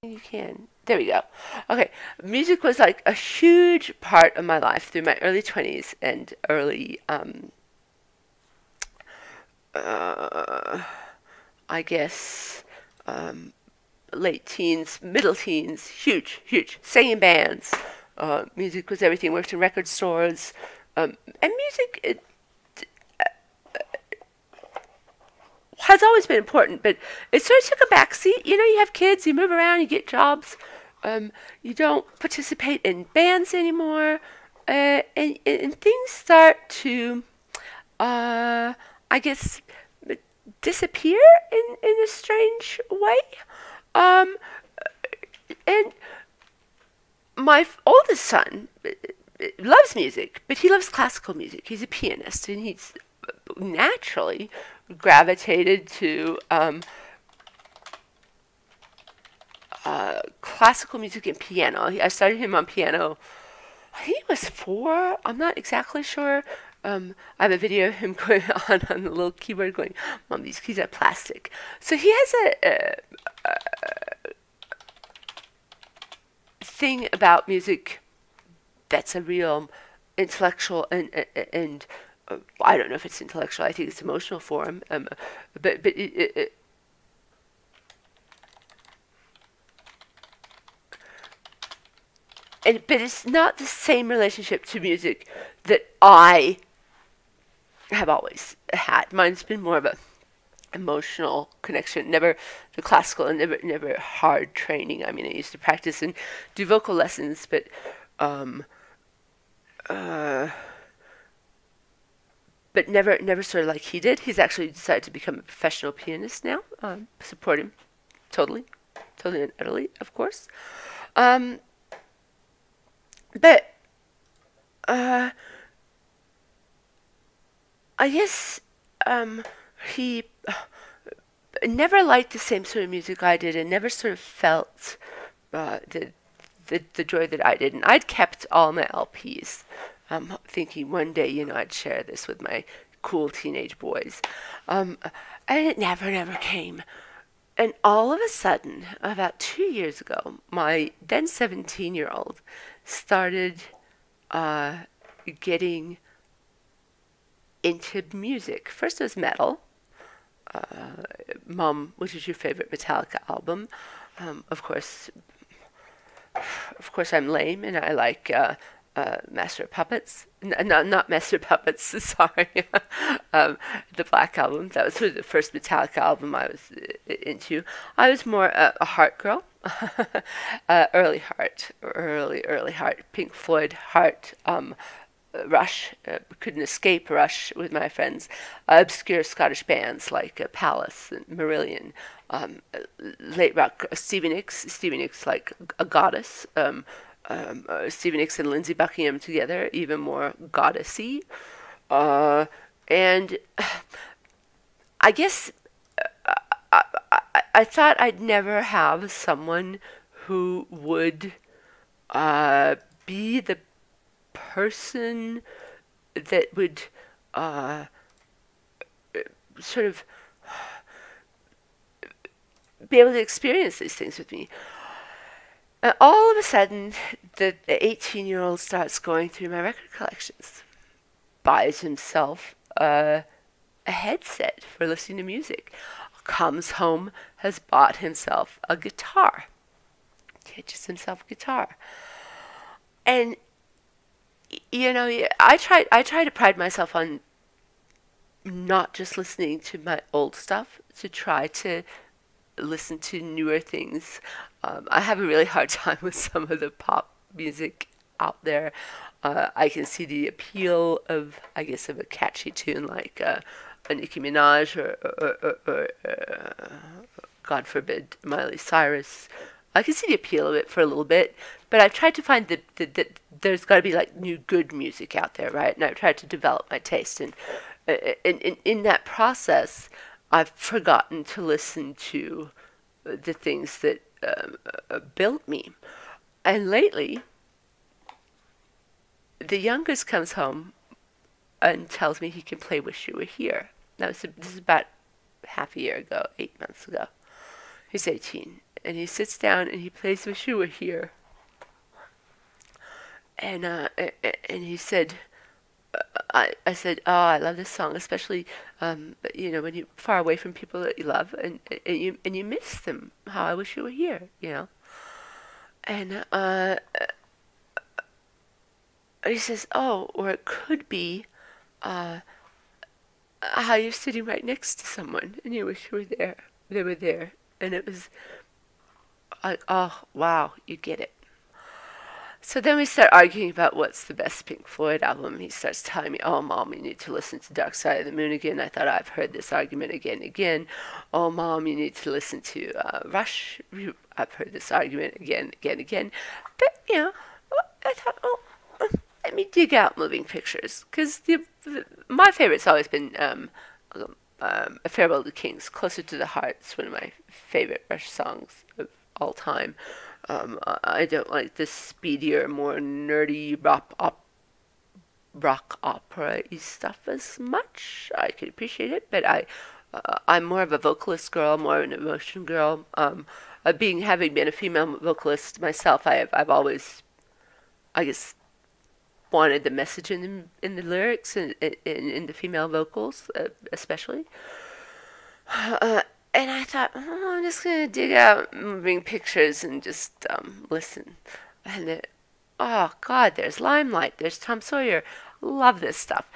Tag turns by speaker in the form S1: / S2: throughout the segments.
S1: You can. There we go. Okay. Music was like a huge part of my life through my early 20s and early, uh, I guess, late teens, middle teens. Huge, huge. Sang in bands. Music was everything. Worked in record stores. And music, has always been important, but it sort of took a backseat. You know, you have kids, you move around, you get jobs. You don't participate in bands anymore, and things start to, I guess, disappear in a strange way. Um, and my oldest son loves music, but he loves classical music. He's a pianist, and he's naturally gravitated to classical music and piano. I started him on piano. I think he was 4. I'm not exactly sure. I have a video of him going on the little keyboard going, "Mom, these keys are plastic." So he has a thing about music that's a real intellectual and I don't know if it's intellectual. I think it's emotional for him. But it's not the same relationship to music that I have always had. Mine's been more of a emotional connection, never the classical, and never hard training. I mean, I used to practice and do vocal lessons, but never sort of like he did. He's actually decided to become a professional pianist now. Support him totally and utterly, of course. But I guess he never liked the same sort of music I did, and never sort of felt the joy that I did. And I'd kept all my LPs, thinking one day, you know, I'd share this with my cool teenage boys. And it never came. And all of a sudden, about 2 years ago, my then 17-year-old started getting into music. First it was metal. Mom, which is your favorite Metallica album? Of course, I'm lame, and I like Master of Puppets. Not Master of Puppets, sorry. The Black Album. That was sort of the first Metallica album I was into. I was more a Heart girl. Early Heart. Pink Floyd, Heart, Rush. Couldn't escape Rush with my friends. Obscure Scottish bands like Palace and Marillion. Late rock, Stevie Nicks like a goddess. Stevie Nicks and Lindsey Buckingham together, even more goddessy. And I guess I thought I'd never have someone who would be the person that would sort of be able to experience these things with me. All of a sudden, the 18-year-old starts going through my record collections, buys himself a headset for listening to music, comes home, has bought himself a guitar, teaches himself guitar. And, you know, I try to pride myself on not just listening to my old stuff, to try to listen to newer things. I have a really hard time with some of the pop music out there. I can see the appeal of, I guess, of a catchy tune like a Nicki Minaj or God forbid, Miley Cyrus. I can see the appeal of it for a little bit, but I've tried to find that there's got to be like new good music out there, right? And I've tried to develop my taste, and in that process, I've forgotten to listen to the things that built me. And lately, the youngest comes home and tells me he can play Wish You Were Here. Now, this is about half a year ago, 8 months ago. He's 18. and he sits down and he plays Wish You Were Here. And he said, I said, oh, I love this song, especially, when you're far away from people that you love, and you miss them. How I wish you were here. And he says, oh, or it could be, how you're sitting right next to someone, and you wish you were there. They were there, and it was like, oh, wow, you get it. So then we start arguing about what's the best Pink Floyd album. He starts telling me, oh, Mom, you need to listen to Dark Side of the Moon again. I thought I've heard this argument again and again. Oh, Mom, you need to listen to Rush. I've heard this argument again. But, I thought, oh, let me dig out Moving Pictures. Because my favorite's always been A Farewell to Kings, Closer to the Heart. It's one of my favorite Rush songs of all time. I don't like the speedier, more nerdy rock opera-y stuff as much. I could appreciate it, but I'm more of a vocalist girl, more of an emotion girl. Having been a female vocalist myself, I've always, I guess, wanted the message in the lyrics and in the female vocals, especially. And I thought, oh, I'm just going to dig out Moving Pictures and just listen. And oh, God, there's Limelight, there's Tom Sawyer. Love this stuff.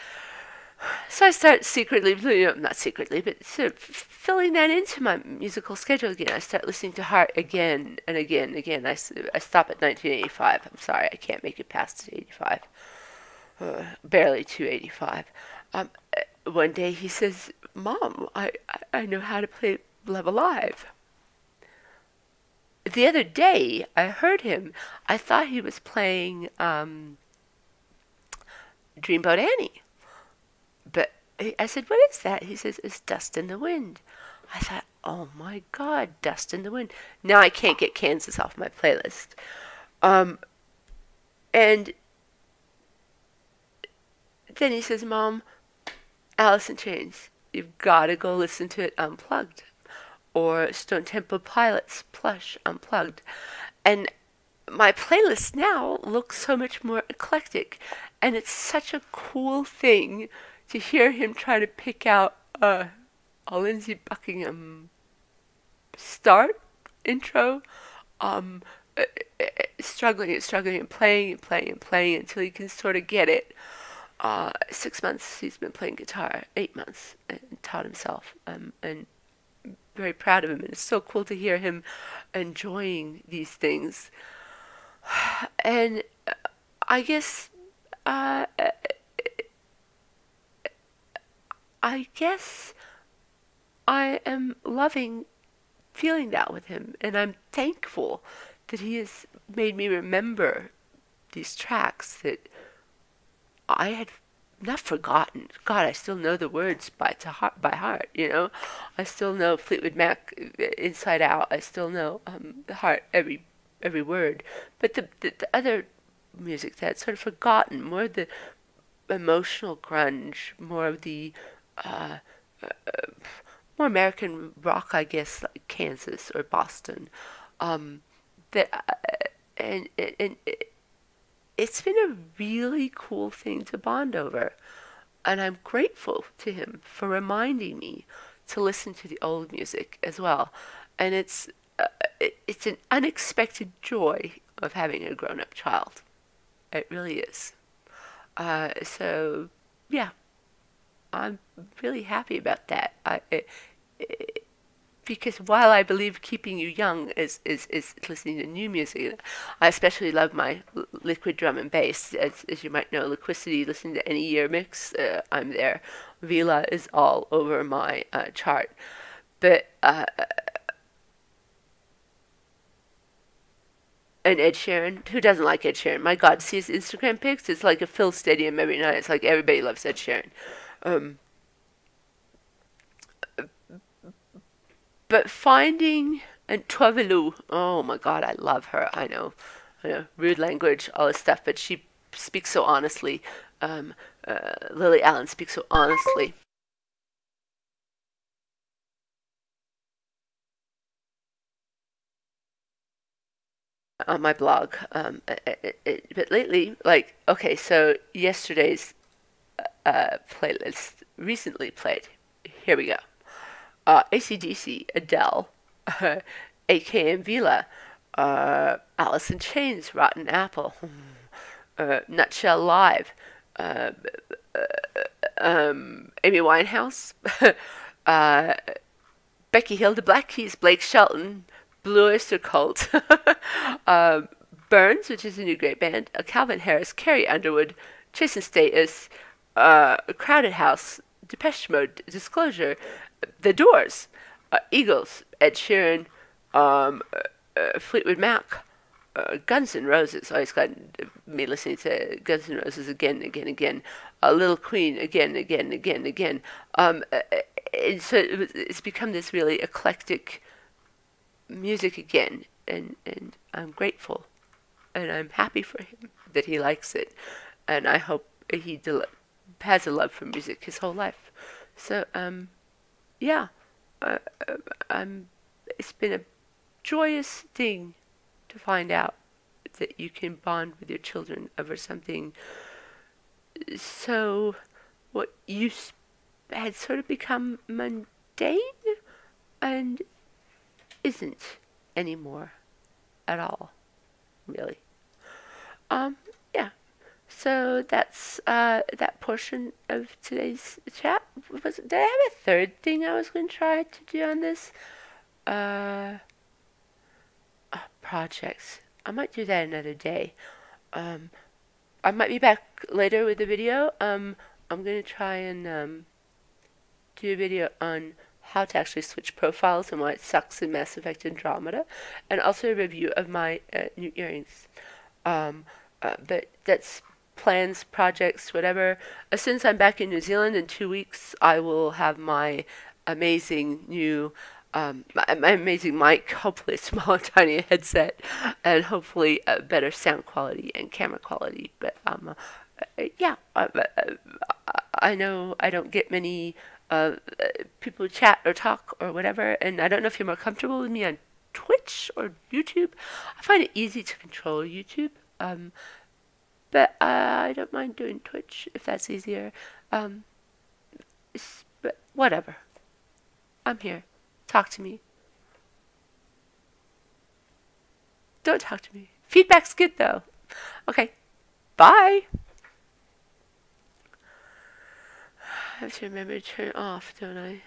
S1: So I start secretly, not secretly, but sort of filling that into my musical schedule again. I start listening to Heart again and again and again. I stop at 1985. I'm sorry, I can't make it past 85. Barely to 85. One day he says, Mom, I know how to play Love Alive. The other day, I heard him. I thought he was playing Dreamboat Annie. But I said, what is that? He says, it's Dust in the Wind. I thought, oh my God, Dust in the Wind. Now I can't get Kansas off my playlist. And then he says, Mom, Alice in Chains, you've got to go listen to it unplugged. Or Stone Temple Pilots, Plush, unplugged. And my playlist now looks so much more eclectic. And it's such a cool thing to hear him try to pick out a Lindsey Buckingham intro, struggling and playing until he can sort of get it. 6 months he's been playing guitar, 8 months, and taught himself, and very proud of him. And it's so cool to hear him enjoying these things. And I guess I am loving feeling that with him, and I'm thankful that he has made me remember these tracks that I had not forgotten. God, I still know the words by heart. I still know Fleetwood Mac inside out. I still know the Heart, every word. But the other music that's sort of forgotten, more of the emotional grunge, more of the more American rock, I guess, like Kansas or Boston. And it's been a really cool thing to bond over. And I'm grateful to him for reminding me to listen to the old music as well. And it's an unexpected joy of having a grown-up child. It really is. So, yeah, I'm really happy about that. Because while I believe keeping you young is listening to new music, I especially love my liquid drum and bass. As you might know, Liquidity, listening to any year mix, I'm there. Vila is all over my chart. But, and Ed Sheeran, who doesn't like Ed Sheeran? My God, see his Instagram pics? It's like a filled stadium every night. It's like everybody loves Ed Sheeran. But finding, and Toivelou, oh my God, I love her. I know, rude language, all this stuff, but she speaks so honestly. Lily Allen speaks so honestly. on my blog. But lately, like, okay, so yesterday's playlist recently played. Here we go. AC/DC, Adele, AKM Vila, Alice in Chains, Rotten Apple, Nutshell Live, uh, Amy Winehouse, uh, Becky Hill, The Black Keys, Blake Shelton, Blue Oyster Cult, uh, Burns, which is a new great band, Calvin Harris, Carrie Underwood, Jason Status, Crowded House, Depeche Mode, Disclosure, The Doors, Eagles, Ed Sheeran, Fleetwood Mac, Guns N' Roses. Always got me listening to Guns N' Roses again and again and again. Little Queen again, again, again, again. And so it's become this really eclectic music again, and I'm grateful, and I'm happy for him that he likes it, and I hope he has a love for music his whole life. So yeah, it's been a joyous thing to find out that you can bond with your children over something so what had sort of become mundane and isn't anymore at all, really. Yeah. So that's that portion of today's chat. Did I have a third thing I was going to try to do on this? Projects. I might do that another day. I might be back later with the video. I'm going to try and do a video on how to actually switch profiles and why it sucks in Mass Effect Andromeda, and also a review of my new earrings. But that's plans, projects, whatever. As soon as I'm back in New Zealand in 2 weeks, I will have my amazing new my amazing mic, hopefully a small and tiny headset, and hopefully a better sound quality and camera quality. But yeah, I know I don't get many people chat or talk or whatever, and I don't know if you're more comfortable with me on Twitch or YouTube. I find it easy to control YouTube, but I don't mind doing Twitch if that's easier. But whatever, I'm here. Talk to me. Don't talk to me. Feedback's good though. Okay, bye. I have to remember to turn it off, don't I?